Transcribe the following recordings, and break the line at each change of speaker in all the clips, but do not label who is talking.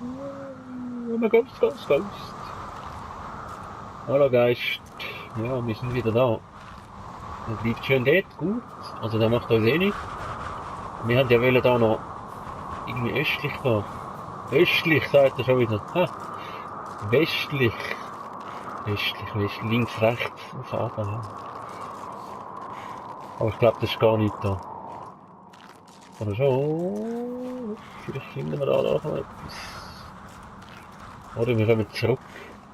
Oh mein Gott, Ghost. Hallo Geist. Ja, wir sind wieder da. Er bleibt schön dort, gut. Also der macht uns eh nicht. Wir haben ja wollen da noch irgendwie östlich gehen. Östlich, sagt er schon wieder. Ha. Westlich. Westlich, links, rechts. Auf Anfang, ja. Aber ich glaube, das ist gar nicht da. Oder schon? Vielleicht finden wir da noch etwas. Oder wir kommen zurück.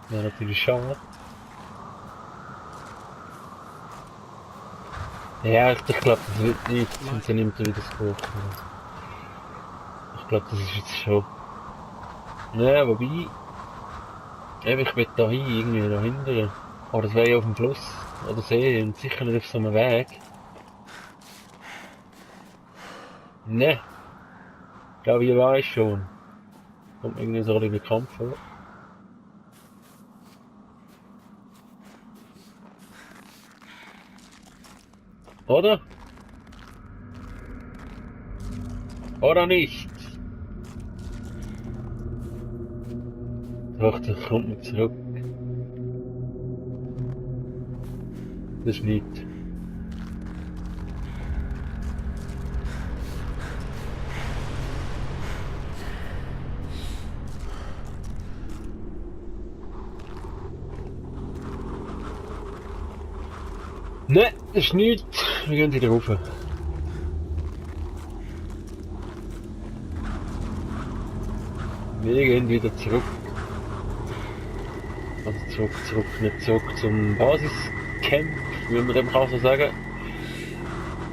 Wäre natürlich schade. Ja, ich glaube, das wird nicht. Und dann nimmt er wieder das Buch. Ich glaube, das ist jetzt schon. Naja, wobei. Eben, ich will da hin, irgendwie da hinten. Aber das wäre ja auf dem Fluss oder See und sicher nicht auf so einem Weg. Ne, ich glaube, ich weiß schon. Kommt mir irgendwie so ein bekannt vor. Oder? Oder nicht? Doch, das kommt mir zurück. Das ist nicht. Ne, das ist nicht. Wir gehen wieder rauf. Wir gehen wieder zurück. Also nicht zurück zum Basiscamp, wie man dem kann so sagen.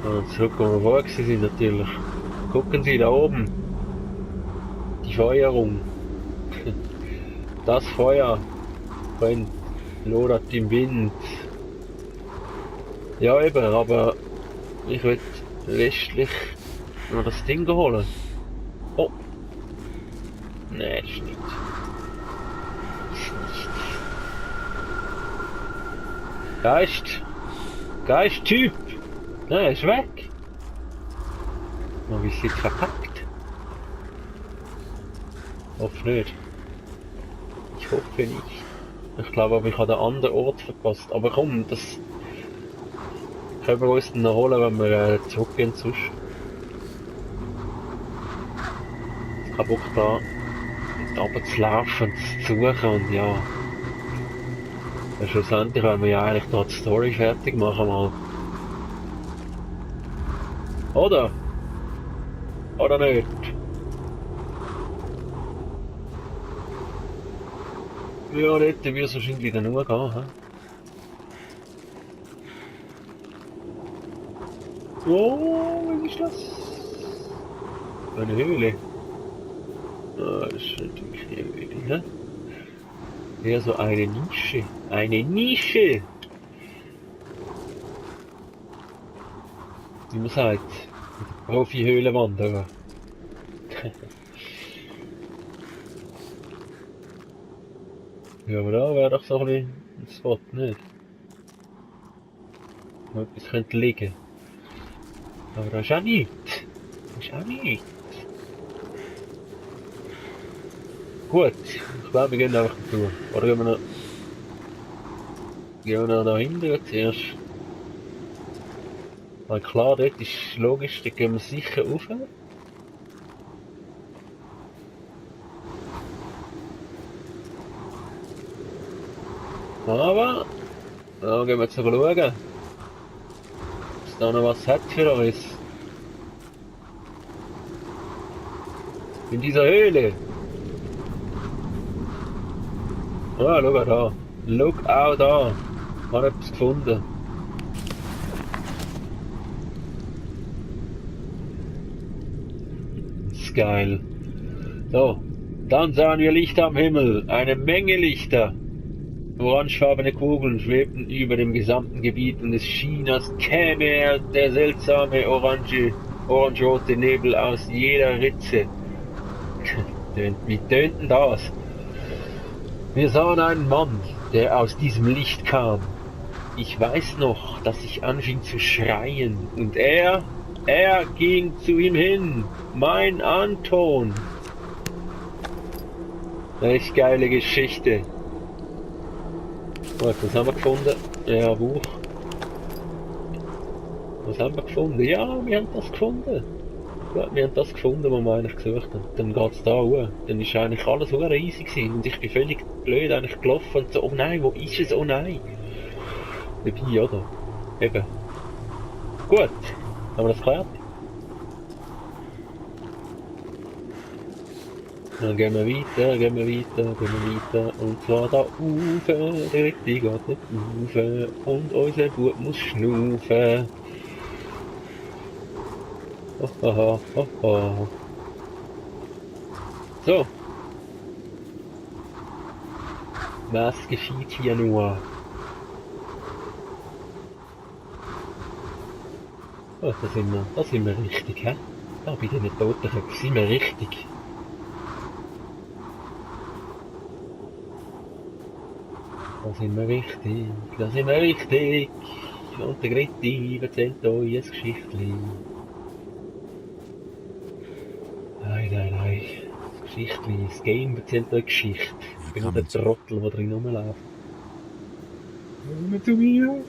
Sondern zurück, wo wir vorher sind natürlich. Gucken Sie da oben. Die Feuerung. Das Feuer brennt, lodert im Wind. Ja eben, aber ich will westlich noch das Ding holen. Oh! Nee, das ist nicht. Geist! Geist-Typ! Nein, er ist weg! Oh, wie ist jetzt verpackt? Hoffe nicht. Ich hoffe nicht. Ich glaube aber, ich habe den anderen Ort verpasst. Aber komm, das können wir uns dann noch holen, wenn wir zurückgehen sonst. Ich habe Bock da runterzulaufen, zu suchen und ja. Schlussendlich wollen wir ja eigentlich da die Story fertig machen mal. Oder? Oder nicht? Ja, dort wird es wahrscheinlich dann nur gehen. He? Oh, was ist das? Eine Höhle. Ah, das ist natürlich eine Höhle, he? Eher so eine Nische. Eine Nische! Wie man sagt. Profi-Höhlenwanderer. Ja, aber da wäre doch so ein bisschen ein Spot, nicht? Wo etwas könnte liegen. Aber da ist auch nichts. Da ist auch nichts. Gut, ich glaube, wir gehen einfach dazu. Oder gehen wir noch da hinten zuerst? Weil klar, dort ist logisch, da gehen wir sicher rauf. Aber, da gehen wir jetzt schauen, ob es da noch was hat für uns. In dieser Höhle. Ah, schau da. Schau auch da. Ich habe etwas gefunden. Das ist geil. So, dann sahen wir Lichter am Himmel. Eine Menge Lichter. Orangefarbene Kugeln schwebten über dem gesamten Gebiet und es schien, als käme der seltsame orange-rote Nebel aus jeder Ritze. Wie tönt denn das? Wir sahen einen Mann, der aus diesem Licht kam. Ich weiß noch, dass ich anfing zu schreien und er ging zu ihm hin. Mein Anton. Das ist eine geile Geschichte. Gut, was haben wir gefunden? Ja, Buch. Was haben wir gefunden? Ja, wir haben das gefunden. Gut, wir haben das gefunden, was wir eigentlich gesucht haben. Dann geht's da hoch. Dann ist eigentlich alles so riesig gewesen. Und ich bin völlig blöd eigentlich gelaufen und so, oh nein, wo ist es? Oh nein. Dabei, oder? Eben. Gut, haben wir das geklärt? Dann gehen wir weiter, gehen wir weiter, gehen wir weiter. Und zwar da rauf, der Ritti geht nicht rauf. Und unser Bub muss schnaufen. Oh, oh, oh, oh. So. Was geschieht hier nur? Oh, da sind wir richtig, hä? Da bei den Totenköpfen sind wir richtig. Da sind wir richtig, da sind wir richtig. Und der Gritti erzählt euch ein Geschichtchen. Nein. Das Geschichtchen, das Game erzählt euch Geschichte. Ich bin nur der Trottel, der drin rumläuft. Komm zu mir!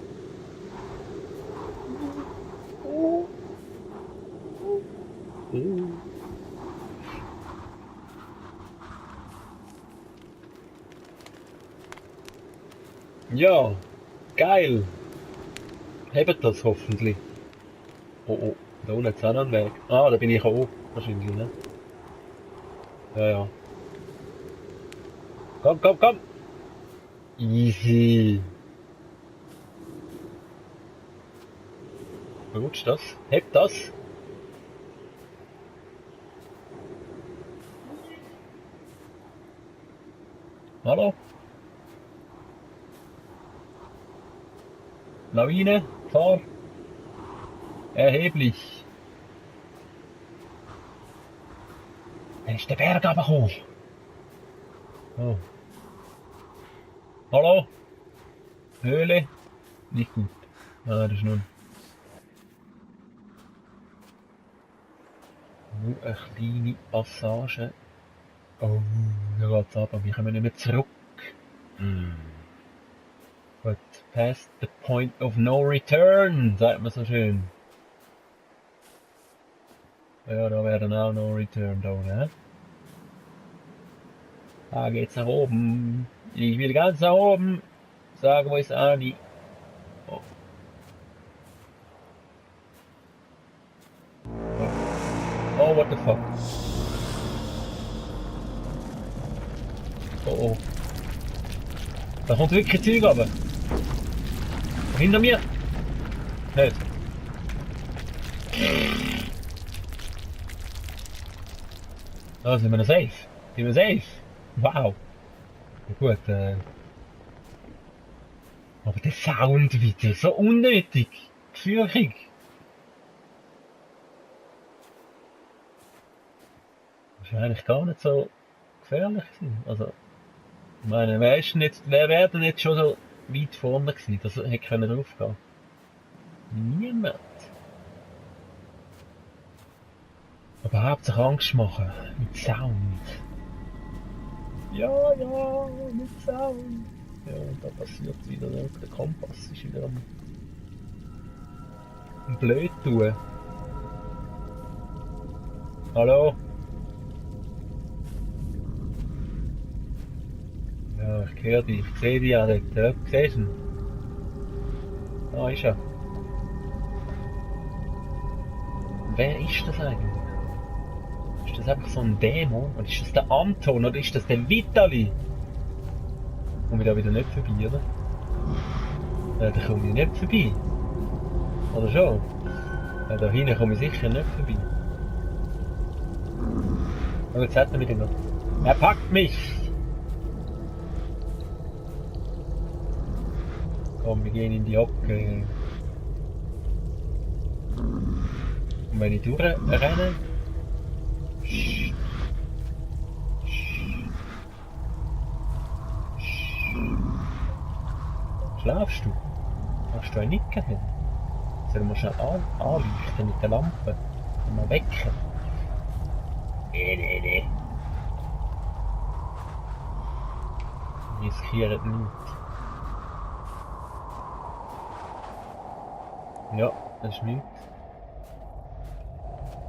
Ja, geil. Hebt das hoffentlich. Oh, da unten ist auch noch ein Weg. Ah, da bin ich auch. Wahrscheinlich, ne? Ja. Komm. Easy. Rutscht das? Hebt das? Hallo? Lawine, Fahr. Erheblich. Dann ist der Berg aber hoch. Oh. Hallo? Höhle? Nicht gut. Ah, das ist nur eine kleine Passage. Oh, da geht's ab, aber wir kommen nicht mehr zurück. But past the point of no return, sagt man so schön. Ja, da wäre dann auch no return da, ne? Da geht's nach oben. Ich will ganz nach oben. Sagen, wo ist Ani? Oh. Oh, what the fuck? Oh. Da kommt wirklich Zeug runter. Hinter mir? Nicht. Da sind wir noch safe. Sind wir safe? Wow. Ja, gut, aber der Sound wieder, so unnötig. Gefürchtig. Wahrscheinlich gar nicht so gefährlich gewesen. Also, ich meine, wer wäre denn jetzt schon so weit vorne gewesen, dass er hätte drauf gehen? Niemand. Aber hauptsächlich Angst machen. Mit Sound. Ja, mit Sound. Ja, und da passiert wieder, der Kompass ist wieder am blöd tun. Hallo? Ja, ich höre dich, ich sehe dich ja dort. Ja, siehst du ihn? Da ist er. Wer ist das eigentlich? Ist das einfach so ein Dämon? Oder ist das der Anton? Oder ist das der Vitali? Komme ich da wieder nicht vorbei, oder? Ja, da komme ich nicht vorbei. Oder schon? Ja, da hinten komme ich sicher nicht vorbei. Aber jetzt hat er mich noch. Er packt mich! Komm, wir gehen in die Hocke. Und wenn ich durchrenne... Schlafst du? Hast du einen Nicken hin? Sollen wir schnell anleuchten mit der Lampe? Und mal wecken? Nee. riskieren nichts. Ja, das ist nichts.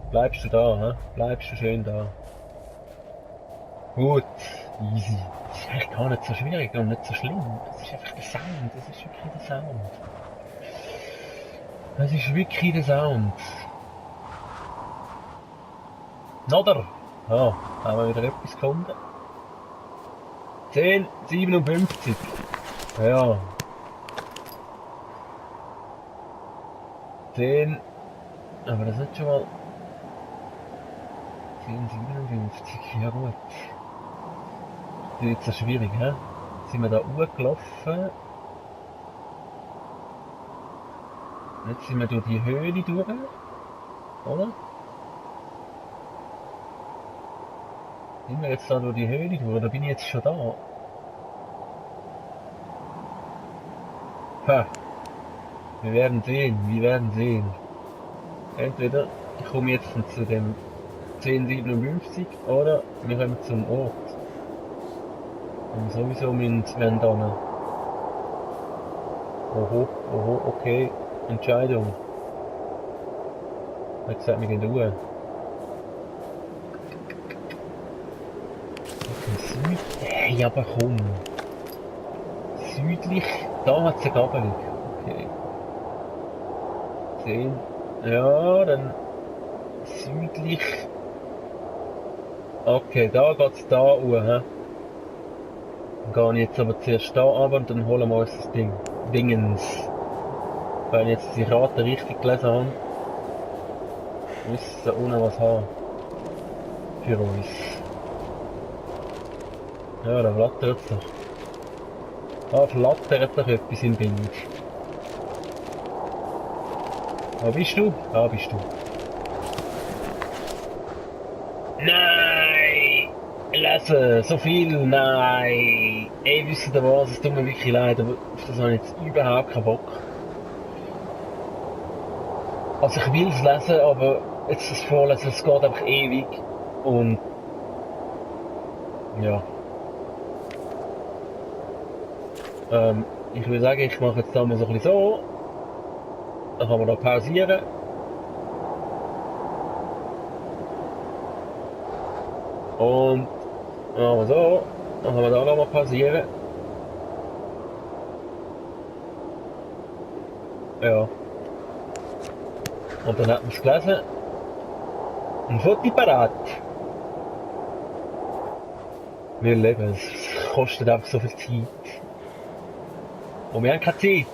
Bleibst du da, hä? Bleibst du schön da. Gut, easy. Das ist eigentlich gar nicht so schwierig und nicht so schlimm. Das ist einfach der Sound, das ist wirklich der Sound. Das ist wirklich der Sound. Oder? Ja, haben wir wieder etwas gefunden. 10,57. Ja. 10. Aber das ist schon mal 10,57. Ja gut. Das ist jetzt so schwierig, hä? Jetzt sind wir da hochgelaufen. Jetzt sind wir durch die Höhle durch. Oder? Sind wir jetzt da durch die Höhle durch? Oder bin ich jetzt schon da? Ha! Wir werden sehen, wir werden sehen. Entweder ich komme jetzt zu dem 10,57 oder wir kommen zum Ort. Und sowieso müssen wir dann. Oho, oho, okay. Entscheidung. Er hat gesagt, wir gehen durch. Süd. Hey, aber komm. Südlich. Da hat es eine Gabelung. Okay. 10. Ja, dann südlich. Okay, da geht's da hoch, hä? Dann gehe ich jetzt aber zuerst da runter und dann holen wir uns das Ding. Dingens. Wenn ich jetzt die Karte richtig gelesen habe, müssen sie unten was haben. Für uns. Ja, da flattert es doch. Da flattert doch etwas im Bild. Wo bist du? Da bist du. Nein! Lesen! So viel! Nein! Ey, wisst ihr was? Es tut mir wirklich leid, aber auf das habe ich jetzt überhaupt keinen Bock. Also ich will es lesen, aber jetzt das Vorlesen, es geht einfach ewig. Und ja. Ich würde sagen, ich mache jetzt da mal so ein bisschen so. Dann kann man da pausieren. Und dann machen wir so. Dann kann man da nochmal pausieren. Ja. Und dann hat man es gelesen. Ein Foto parat. Wir leben, es kostet einfach so viel Zeit. Und wir haben keine Zeit.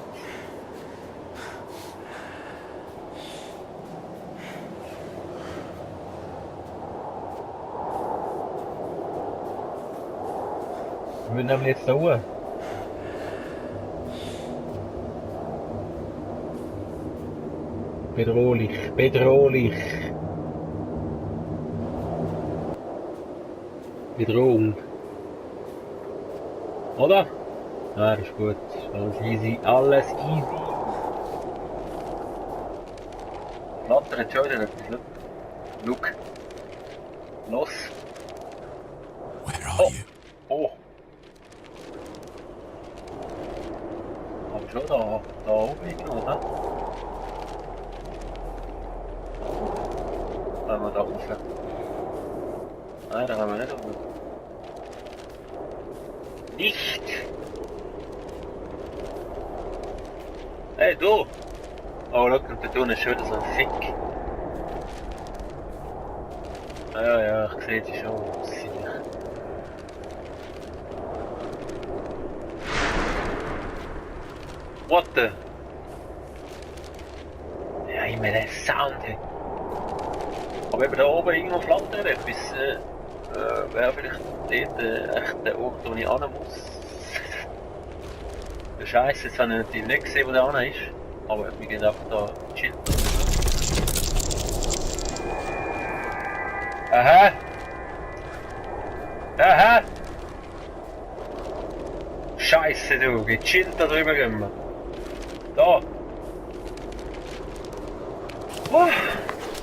Wir müssen nämlich jetzt da hoch. Bedrohlich, bedrohlich. Bedrohung. Oder? Ja, das ist gut. Alles easy. Alles easy. Flattert schon wieder etwas. Look. Los.
Where are you?
Oh. Aber schon da oben irgendwo, ne? Wenn wir da rauf. Nein, da haben wir nicht rauf. Nicht! Hey, du! Oh, schau, da tun ist schon wieder so ein Fick. Ja, ich sehe die schon. What the? Ja, immer der Sound. Aber eben da oben irgendwo flattert etwas. Wäre vielleicht dort echt der Ort, wo ich hin muss. Scheiße, jetzt habe ich natürlich nicht gesehen, wo der hin ist. Aber wir gehen einfach da chillen. Aha! Aha! Scheiße, du, gechillt da drüber gehen wir. Da!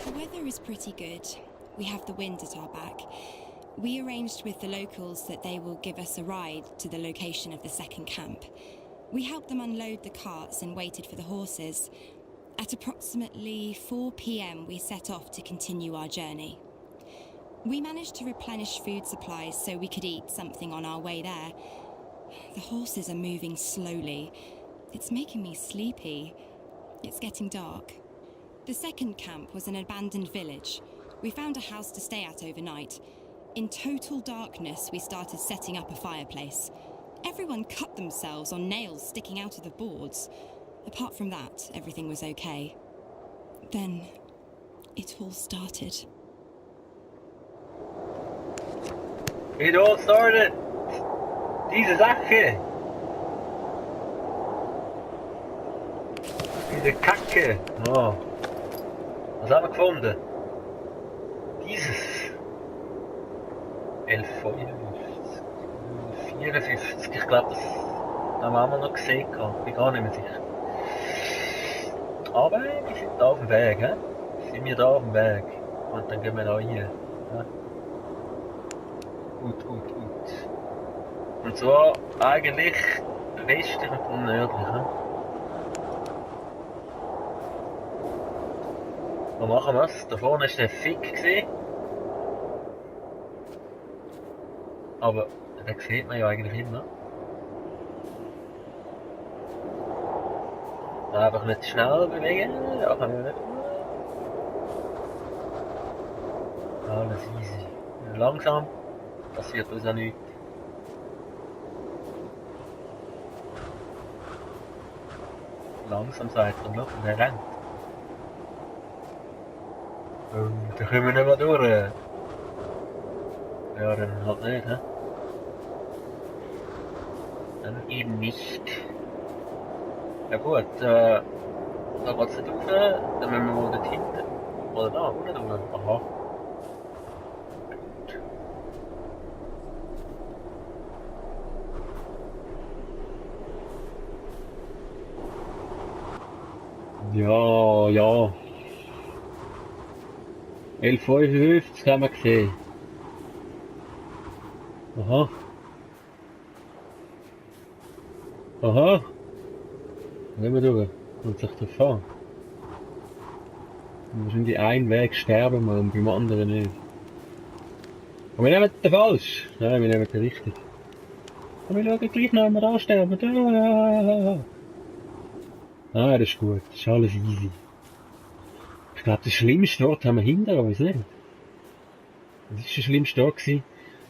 The weather is pretty good. We have the wind at our back. We arranged with the locals that they will give us a ride to the location of the second camp. We helped them unload the carts and waited for the horses. At approximately 4 p.m, we set off to continue our journey. We managed to replenish food supplies so we could eat something on our way there. The horses are moving slowly. It's making me sleepy. It's getting dark. The second camp was an abandoned village. We found a house to stay at overnight. In total darkness, we started setting up a fireplace. Everyone cut themselves on nails sticking out of the boards. Apart from that, everything was okay. Then, it all started.
It all started. Diese Sache. Diese Kacke. Oh. Was haben wir gefunden? Dieses. 11,54. 54. Ich glaube, das haben wir noch gesehen. Ich bin gar nicht mehr sicher. Aber wir sind da auf dem Weg. Sind wir da auf dem Weg. Und dann gehen wir da hier. Ja. Gut. Und zwar eigentlich westlich und nördlich. Wo machen wir es? Da vorne war der Fick gewesen. Aber den sieht man ja eigentlich immer. Einfach nicht schnell bewegen. Ja, kann ich nicht. Alles easy. Langsam passiert uns auch nichts. Langsam sagt er noch und er rennt. Da kommen wir nicht mehr durch. Ja, dann halt nicht, hä? Dann eben nicht. Ja gut, da geht's nicht rauf, dann müssen wir mal dort hinten. Oder da, unten durch. Aha. Ja. 11,55 haben wir gesehen. Aha. Gehen wir durch. Und sich da fahren. Wahrscheinlich einen Weg sterben wir und beim anderen nicht. Aber wir nehmen den falsch. Nein, wir nehmen den richtig. Aber wir schauen gleich noch einmal ansterben. Ah, das ist gut. Das ist alles easy. Ich glaube, das schlimmste Ort haben wir hinter uns, nicht? Was war der schlimmste Ort? Ich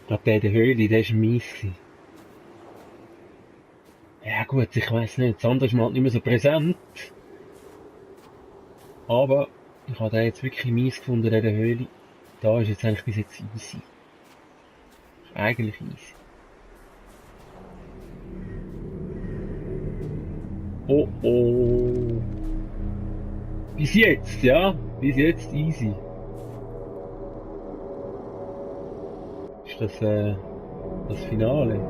glaube, der in der Höhle, der war mies. Ja gut, ich weiss nicht. Das andere ist mir halt nicht mehr so präsent. Aber ich habe den jetzt wirklich mies gefunden in der Höhle. Da ist jetzt eigentlich bis jetzt easy. Ist eigentlich easy. Oh. Bis jetzt, ja? Bis jetzt easy. Ist das das Finale?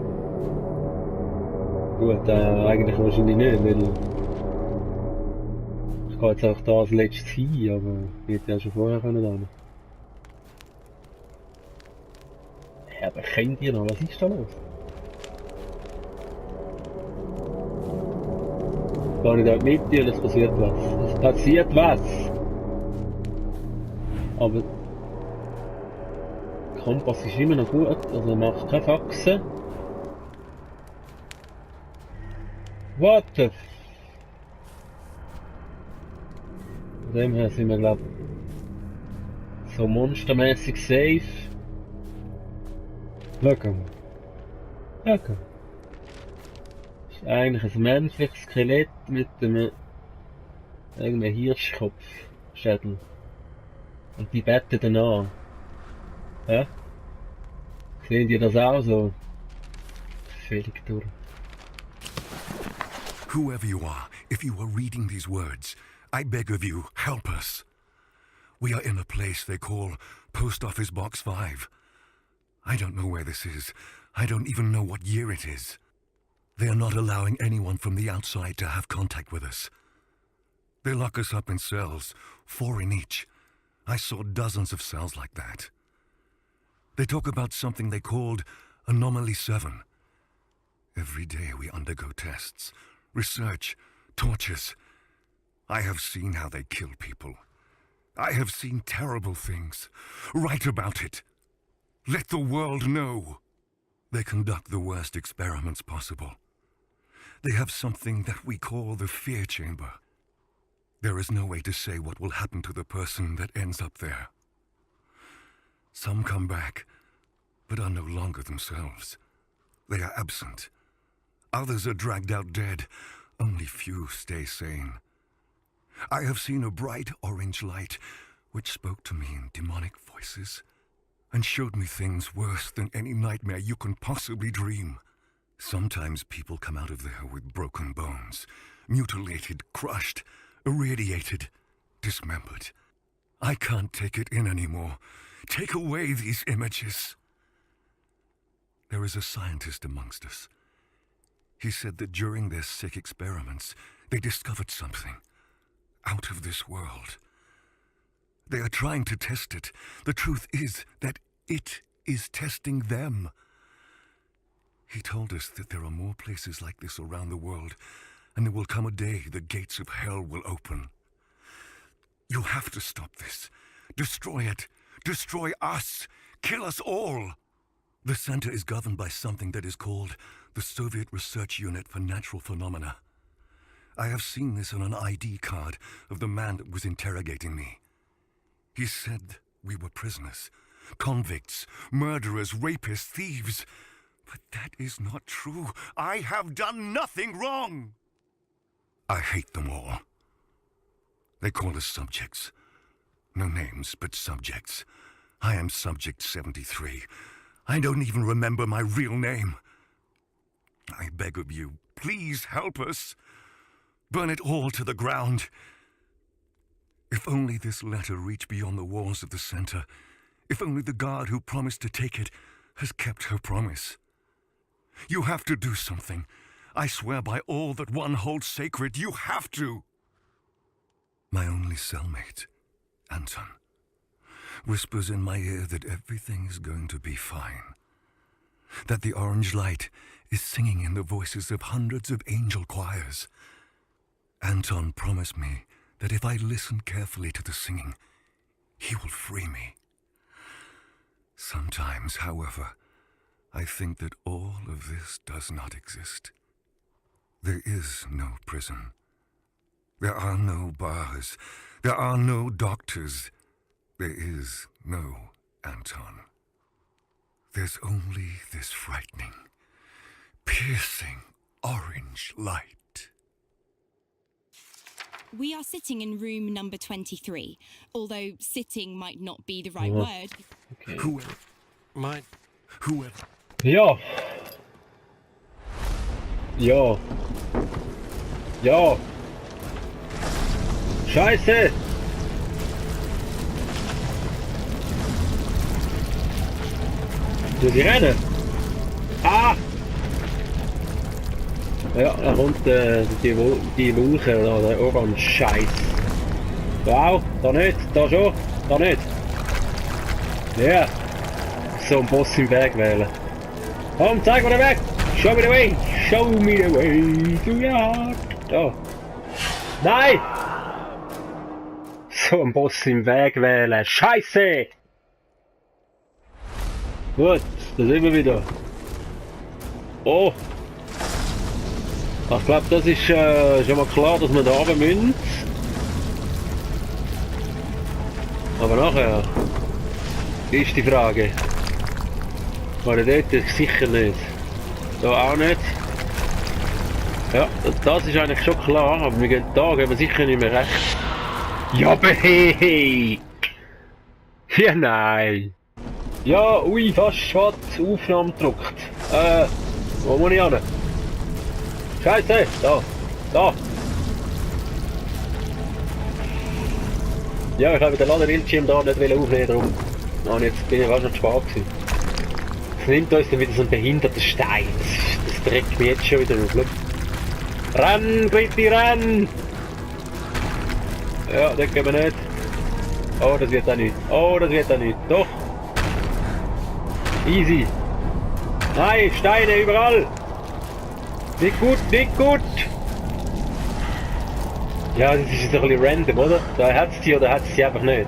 Gut, eigentlich wahrscheinlich nicht, weil ich gehe jetzt auch da als letztes hin, aber ich hätte ja schon vorher können. Ja, aber kennt ihr noch? Was ist da los? Gar nicht mit dir, es passiert was. Es passiert was! Aber der Kompass ist immer noch gut, also er macht keine Faxen. What the f... Von dem her sind wir, glaub so monstermäßig safe. Schau mal. Das ist eigentlich ein menschliches Skelett mit einem irgendeinem Hirschkopfschädel. Und die betten dann an. Ja? Sehen die das auch so? Völlig durch.
Whoever you are, if you are reading these words, I beg of you, help us. We are in a place they call Post Office Box 5. I don't know where this is. I don't even know what year it is. They are not allowing anyone from the outside to have contact with us. They lock us up in cells, 4 in each. I saw dozens of cells like that. They talk about something they called Anomaly 7. Every day we undergo tests, research, tortures. I have seen how they kill people. I have seen terrible things. Write about it. Let the world know. They conduct the worst experiments possible. They have something that we call the fear chamber. There is no way to say what will happen to the person that ends up there. Some come back, but are no longer themselves. They are absent. Others are dragged out dead. Only few stay sane. I have seen a bright orange light which spoke to me in demonic voices and showed me things worse than any nightmare you can possibly dream. Sometimes people come out of there with broken bones, mutilated, crushed, irradiated, dismembered. I can't take it in anymore. Take away these images. There is a scientist amongst us. He said that during their sick experiments, they discovered something out of this world. They are trying to test it. The truth is that it is testing them. He told us that there are more places like this around the world, and there will come a day the gates of hell will open. You have to stop this. Destroy it. Destroy us. Kill us all. The center is governed by something that is called the Soviet Research Unit for Natural Phenomena. I have seen this on an ID card of the man that was interrogating me. He said we were prisoners, convicts, murderers, rapists, thieves. But that is not true. I have done nothing wrong. I hate them all. They call us subjects. No names, but subjects. I am Subject 73. I don't even remember my real name. I beg of you, please help us. Burn it all to the ground. If only this letter reached beyond the walls of the center. If only the guard who promised to take it has kept her promise. You have to do something. I swear by all that one holds sacred, you have to. My only cellmate, Anton, whispers in my ear that everything is going to be fine. That the orange light is singing in the voices of hundreds of angel choirs. Anton promised me that if I listen carefully to the singing, he will free me. Sometimes, however, I think that all of this does not exist. There is no prison. There are no bars. There are no doctors. There is no Anton. There's only this frightening, piercing orange light.
We are sitting in room number 23, although sitting might not be the right word.
Okay.
Whoever.
Ja. Ja. Ja. Scheiße! Sie rennen! Ah! Ja, da kommt die Wolke, der Orange-Scheiß. Wow, da nicht, da schon, da nicht. Ja, so einen Boss im Weg wählen. Komm, zeig mir den Weg! Show me the way! Show me the way to your heart! Da. Nein! So einen Boss im Weg wählen. Scheiße! Gut, da sind wir wieder. Oh! Ich glaube, das ist schon mal klar, dass wir da runter müssen. Aber nachher ist die Frage. War dort sicher nicht. Da auch nicht. Ja, das ist eigentlich schon klar, aber wir gehen da, gehen wir sicher nicht mehr rechts. Ja, aber hey! Ja, nein! Ja, ui, fast schwarz, Aufnahme gedruckt. Wo muss ich hin? Scheiße! Da! Da! Ja, ich habe den Ladebildschirm da nicht aufnehmen, darum jetzt bin ich fast schon spät gewesen. Es nimmt uns dann wieder so ein behinderter Stein. Das trägt mich jetzt schon wieder auf. Renn, Gritti, renn! Ja, das gehen wir nicht. Oh, das wird auch nicht. Oh, das wird auch nicht. Doch! Easy. Nein, Steine überall. Nicht gut, nicht gut. Ja, das ist jetzt ein bisschen random, oder? Da hat es sie oder hat es sie einfach nicht.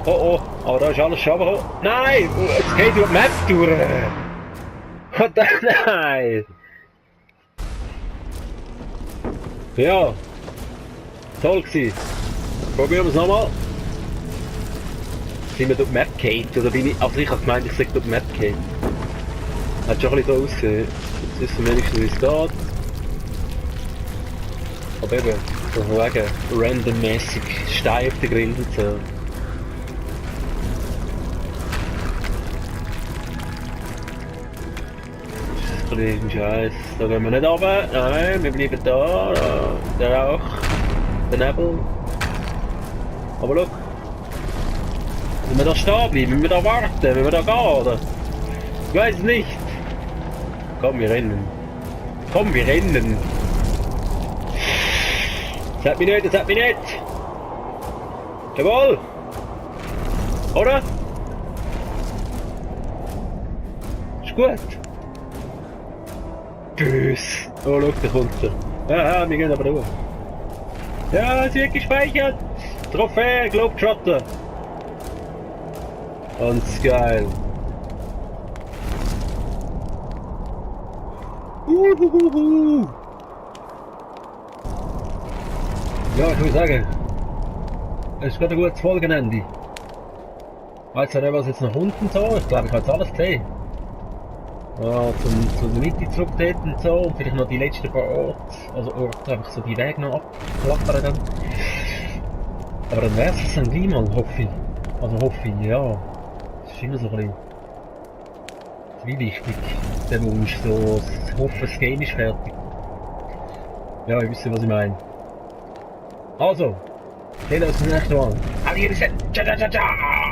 Oh, aber da ist alles schon gekommen. Nein, es geht durch die Map durch. Nein. Ja, toll gewesen. Probieren wir es nochmal. Sind wir durch die Map gehabt? Oder bin ich... Also ich habe gemeint, ich sage durch die Map gehabt. Hat schon ein bisschen so ausgesehen. Jetzt wissen wir wenigstens, wie es geht. Aber eben, so von wegen randommäßig Steine auf den Grill und so. Das ist ein bisschen Scheiß. Da gehen wir nicht runter. Nein, wir bleiben da. Der Rauch. Der Nebel. Aber schau. Müssen wir da stehen bleiben? Müssen wir da warten? Müssen wir da gehen, oder? Ich weiß es nicht. Komm, wir rennen. Komm, wir rennen. Das hat mich nicht, das hat mich nicht. Jawohl. Oder? Ist gut. Tschüss. Oh, schau, da kommt er. Ja, wir gehen aber durch. Ja, es wird gespeichert. Trophäe, Globetrotter. Ganz geil. Ja, ich würde sagen, es ist gerade ein gutes Folgenende. Ich weiß ja nicht, was jetzt noch unten so. Ich glaube, ich habe jetzt alles gesehen. Ja, zur Mitte zurück dort und so. Und vielleicht noch die letzten paar Orte, einfach so die Wege noch abklappern dann. Aber dann wäre es dann gleich mal, hoffe ich. Also hoffe ich, ja. Das ist immer so ein bisschen wichtig, der Wunsch, so das Hoffen, das Game ist fertig. Ja, ich wüsste, was ich meine. Also, sehen wir uns beim nächsten Mal. Ciao, ciao, ciao.